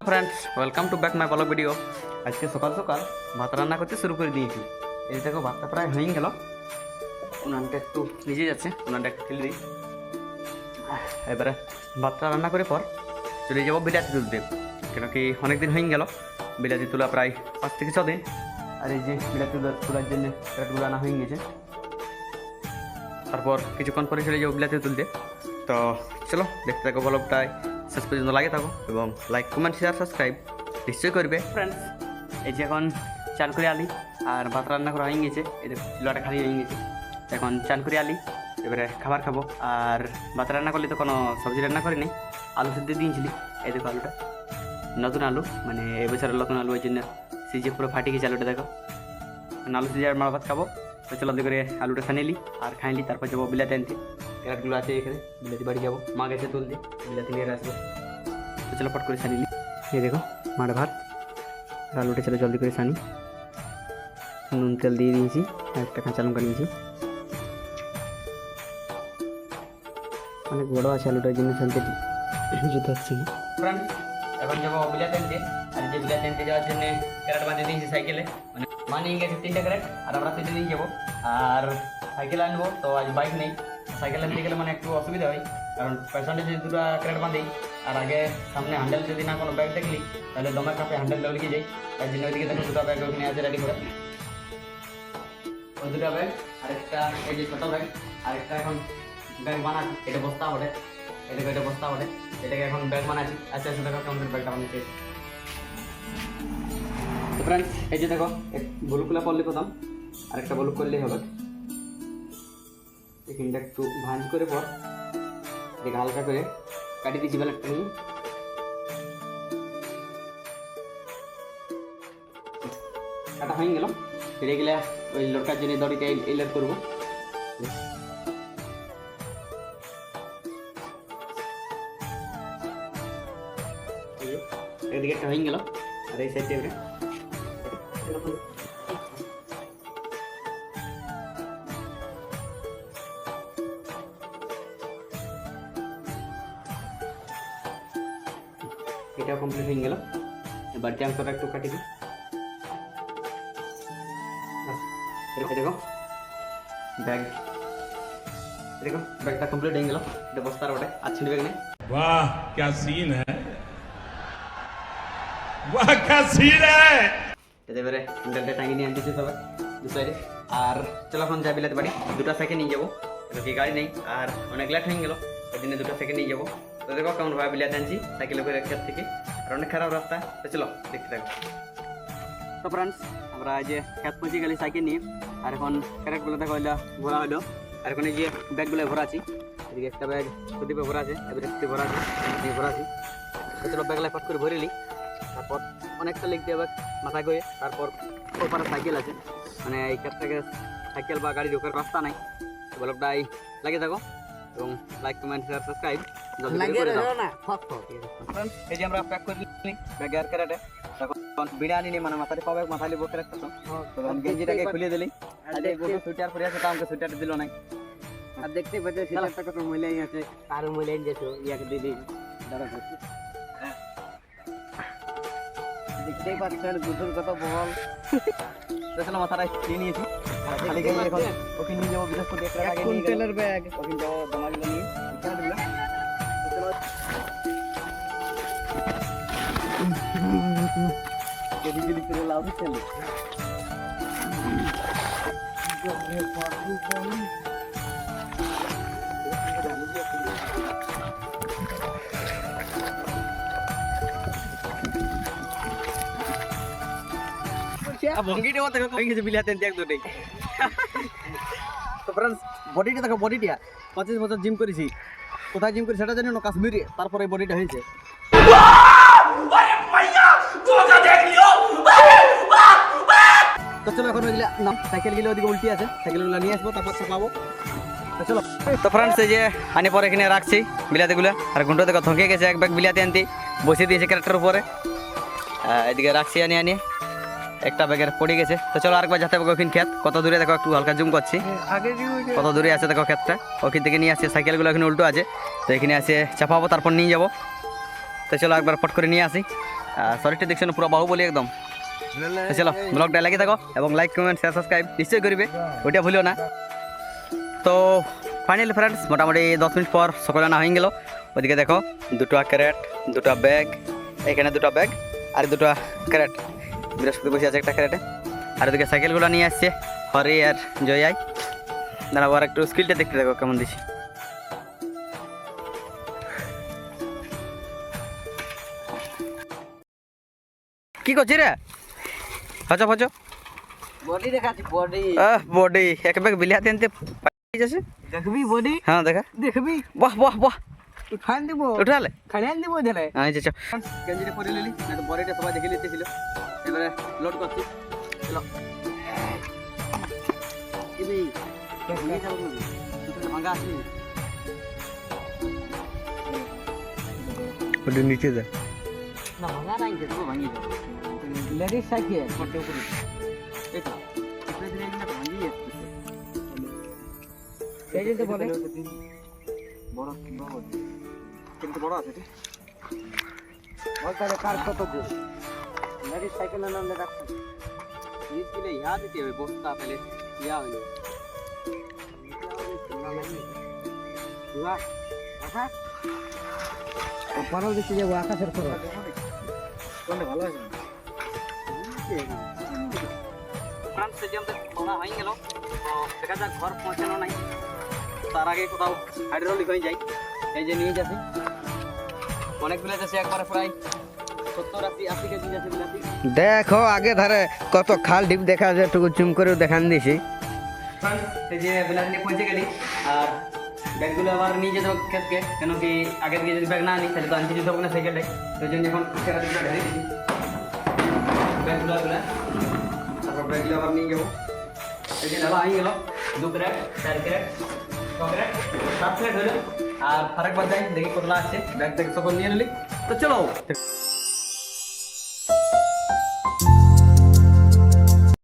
Friends, welcome to back my blog video. আজকে সকাল সকাল ভাত রান্না করতে শুরু করে দিয়েছি। এই দেখো ভাতটা প্রায় হয়ে গেল। উনানটা একটু ভিজে যাচ্ছে, উনানটা একটু ফেলে দিই। এবারে ভাতটা রান্না করে পর চলে যাবো বিলাতি তুলতে, কেন কি অনেকদিন হয়ে গেল বিলাতি তোলা, প্রায় 5 থেকে 6 দিন। আর এই যে বিলাতি তোলার জন্য ক্যারেটগুলো আনা হয়ে গেছে। তারপর কিছুক্ষণ পরে চলে যাবো বিলাতি তুলতে। তো চলো দেখতে থাকো, ব্লগটায় শেষ পর্যন্ত লাগে থাকো এবং লাইক, কমেন্ট, শেয়ার, সাবস্ক্রাইব নিশ্চয়ই করবে ফ্রেন্ডস। এই যে এখন চান করে আলি আর ভাত রান্না করা হয়ে গেছে, এই চুলাটা খালি হয়ে গেছে। এখন চান করে আলি, এবারে খাবার খাবো। আর ভাত রান্না করলে তো কোনো সবজি রান্না করিনি, আলু সিদ্ধ দিয়েছিলি। এই দেখো আলুটা নতুন আলু, মানে এবছরের নতুন আলু, ওই জন্য সিজে পুরো ফাটি গেছে আলুটা। দেখো আলু সিজে আর মার ভাত খাবো। তো চলো করে আলুটা ছানিলি আর খাইলি, তারপর যাবো বিলাতি আনতে। ক্যারেটগুলো আছে এখানে, বিলাতি বাড়ি যাবো, মা গেছে তুলতে, বিলাতি নিয়ে আসবো। তো চলো ফট করে ছানিলি। এই দেখো মার ভাত আর আলুটা, চলো জলদি করে ছানি। নুন তেল দিয়ে দিয়েছি আর একটা কাঁচা লঙ্কা নিয়েছি। অনেক বড় আছে আলুটার জন্য ছানতে যেতে হচ্ছে না। এখন যাবো বিলাতি আনতে। আর যে বিলাতি আনতে যাওয়ার জন্য ক্যারেট বাঁধিয়ে দিয়েছি সাইকেলে, মানে মা নিয়ে গেছে 3টে ক্যারেট আর আমরা 3টে নিয়ে যাবো। আর সাইকেল আনবো, তো আজ বাইক নেই। সাইকেল আনতে গেলে মানে একটু অসুবিধা হয়, কারণ পেছনে যদি 2টা ক্যারেট বাঁধি আর আগে সামনে হ্যান্ডেল যদি না কোনো ব্যাগ দেখলি তাহলে দমে কাপে হ্যান্ডেলটা লিখে যাই। তাই জন্য ওইদিকে দেখো 2টা ব্যাগ ওখানে আছে রেডি করে। ওই 2টা ব্যাগ আরেকটা এই যে ছোটো ব্যাগ, আরেকটা এখন ব্যাগ বানাচ্ছি। এটা বস্তা ওঠে, এটা বস্তা ওঠে, এটাকে এখন ব্যাগ বানাচ্ছি। আচ্ছা আচ্ছা দেখো কেমন ব্যাগটা বানিয়েছে। তো ফ্রেন্ডস এই যে দেখো, এক বলুকগুলো করলে প্রথম, আরেকটা বলুক করলেই হবে। এখানটা একটু ভাঁজ করে পর এটাকে হালকা করে কাটিয়ে দিচ্ছি ব্যালেটটা নিয়ে। কাটা হয়ে গেল, ফিরে গেলে ওই লোডটার জন্য দড়িতে এই লোড করবো। এদিকে একটা হয়ে গেল আর এই সাইডে এটা এটাও কমপ্লিট হয়ে গেল। এবার চ্যাংসটা একটু কাটি দিই। দেখো ব্যাগ, দেখো ব্যাগটা কমপ্লিট হয়ে গেল। এটা বস্তার ওটা আর ছিঁড়ে ব্যাগ নেই। वाह क्या सीन है, वाह क्या सीन है। এবারে হ্যান্ডেলটা টাঙিয়ে নিয়ে আনতেছি তবে দু সাইডে। আর চলো এখন যাই বিলাতি বাড়ি, 2টা সাইকেল নিয়ে যাবো, কি গাড়ি নেই আর অনেক লেট হয়ে গেল, ওই জন্য 2টা সাইকেল নিয়ে যাবো। তো দেখো কেমন ভাবে বিলাতি আনছি সাইকেলে করে ক্ষেত থেকে, আর অনেক খারাপ রাস্তা। তো চলো দেখতে থাকো। তো ফ্রেন্ডস আমরা যে ক্ষেত পৌঁছে গেলি সাইকেল নিয়ে, আর এখন ক্যারেটগুলো দেখো ভরা হলো। আর এখন এই যে ব্যাগগুলো ভরা আছি, এদিকে একটা ব্যাগ প্রদীপে ভরা আছে, এবারে একটু ভরা আছে, এদিকে ভরা আছে। তো চলো ব্যাগগুলো ফট করে ভরেলি, তারপর অনেকটা লিখতে হবে মাথায় করে। তারপর ওপারে সাইকেল আছে, মানে এই ক্ষেত থেকে সাইকেল বা গাড়ি ঢোকার রাস্তা নাই। ব্লগটাই লাগিয়ে থাকো এবং লাইক, কমেন্ট, শেয়ার, সাবস্ক্রাইব এই যে আমরা প্যাক করে নিই ব্যাগে আর ক্যারেটে। তখন বিরিয়ানি নিয়ে মানে মাথায় পাবে, মাথায় লিখবো ক্যারেট। তখন গেঞ্জিটাকে খুলিয়ে দিলি, সুইটার পরে আছে, তা আমাকে সুইটার দিল নাই। আর দেখতে পাচ্ছি সুইটারটা কত মহিলাই আছে, কারো মহিলাই যেত ইয়াকে দিদি দাঁড়া করছি। দেখতেই পাচ্ছেন দুধের কত বল। তো চলো মাথাটা নিয়ে নিয়েছি, খালি গেলে এখন ওকে নিয়ে যাবো বৃহস্পতি একটা আগে নিয়ে গেল ব্যাগ, ওকে যাবো দামাগুলো নিয়ে এখানে দিলাম। কেদিকে করে লাভ চলে ভঙ্গিটা মতো হয়ে গেছে বিলাতে দেখ দুটোই। তো ফ্রেন্ডস বডিটা দেখো, বডিটা 25 বছর জিম করেছি। কোথায় জিম করি সেটা জানি না, কাশ্মীরে। তারপরে এই বডিটা হয়েছে। তো চলো এখন ওইগুলো নাম সাইকেলগুলো ওদিকে উল্টি আছে, সাইকেলগুলো নিয়ে আসবো, তারপর চাপাবো। তো চলো। তো ফ্রেন্ডস এই যে আনি পরে এখানে রাখছি বিলাতিগুলো। আর ঘুন্টো দেখো থকে গেছে, এক ব্যাগ বিলাতি আনতে বসিয়ে দিয়েছে ক্যারেক্টার উপরে। এদিকে রাখছি আনি একটা ব্যাগের পড়ে গেছে। তো চলো আরেকবার যাতে ওখানে ক্ষেত কত দূরে দেখো, একটু হালকা জুম করছি, কত দূরে আছে দেখো ক্ষেতটা। ওখান থেকে নিয়ে আসছে সাইকেলগুলো, এখানে উল্টো আছে, তো এখানে আসে চাপাবো, তারপর নিয়ে যাবো। তো চলো একবার ফট করে নিয়ে আসি। আর শরীরটা দেখছো না পুরো বাহুবলী একদম। তো চলো ব্লগটা লাগিয়ে থাকো এবং লাইক কমেন্ট শেয়ার সাবস্ক্রাইব নিশ্চয়ই করবে, ওইটা ভুলিও না। তো ফাইনালি ফ্রেন্ডস মোটামুটি 10 মিনিট পর সকলে না হয়ে গেল। ওইদিকে দেখো দুটো ক্যারেট, দুটো ব্যাগ, এখানে দুটো ব্যাগ আর দুটো ক্যারেট, বৃহস্পতি বসে আছে একটা ক্যারেটে। আর ওদিকে সাইকেলগুলো নিয়ে আসছে হরি আর জয়াই। দাঁড়াবো আর একটু স্কিলটা দেখতে দেখো কেমন দিছি। কি করছি রে? হচ হচ বডি দেখাচ্ছি বডি। বডি এক ব্যাগ বিলাতে আনতে যাচ্ছে। দেখবি বডি? হ্যাঁ দেখা। দেখবি? বাহ বাহ বাহ, খান দিব। উঠালে খান দিব দিলে। আচ্ছা গেঞ্জিটা পরে নিলি না তো বডিটা সবাই দেখে নিতে ছিল। এবারে লোড করছি, চলো। এই নিয়ে যাবো না, দুটো ভাঙা আছে। ওটা নিচে যা। না ভাঙা নাই, দেখো ভাঙিয়ে দাও। লেডিস সাইকেল করতে উপরে। এই তো উপরে দিলে না ভাঙিয়ে যাচ্ছে। এই যে বলে বড় বড় কিন্তু বড় আছে ঠিক। বল তাহলে কার কত দিন? লেডিস সাইকেলের নাম লেখা আছে। নিচ দিলে ইহা দিতে হবে, বস্তা পেলে ইয়া হইলো। বাহ আকাশ পরেও দেখতে যাবো আকাশের খবর। কোনটা ভালো আছে? ফ্রান্স স্টেডিয়াম তো ঘোরা হয়ে গেল। তো দেখা যাক ঘর পৌঁছানো নাই, তার আগে কোথাও হাইড্রোলিক হয়ে যায়। এই যে নিয়ে যাচ্ছি অনেকগুলো যাচ্ছে, একবারে প্রায় 70-80 কেজি যাচ্ছে বিলাতি। দেখো আগে ধারে কত খাল ডিপ দেখা যায়, একটু জুম করে দেখান দিছি। এই যে বিলাতি নিয়ে পৌঁছে গেলি। আর ব্যাগগুলো আবার নিয়ে যেতে হবে ক্ষেতকে, কেন কি আগের দিকে যদি ব্যাগ না নিই তাহলে তো আনতে যেতে হবে না সাইকেলটাই। তো ওই জন্য এখন সেরাদিকটা ঢেলে দিচ্ছি ব্যাগগুলো আসলে। তারপর ব্যাগগুলো আবার নিয়ে যাবো। এই যে ঢালা হয়ে গেল 2 ক্যারেট 4 ক্যারেট 6 ক্যারেট 7 ক্যারেট হলো। আর ফারাক বাদ যাই দেখি কতলা আছে, ব্যাগ থেকে সকল নিয়ে নিলি। তো চলো।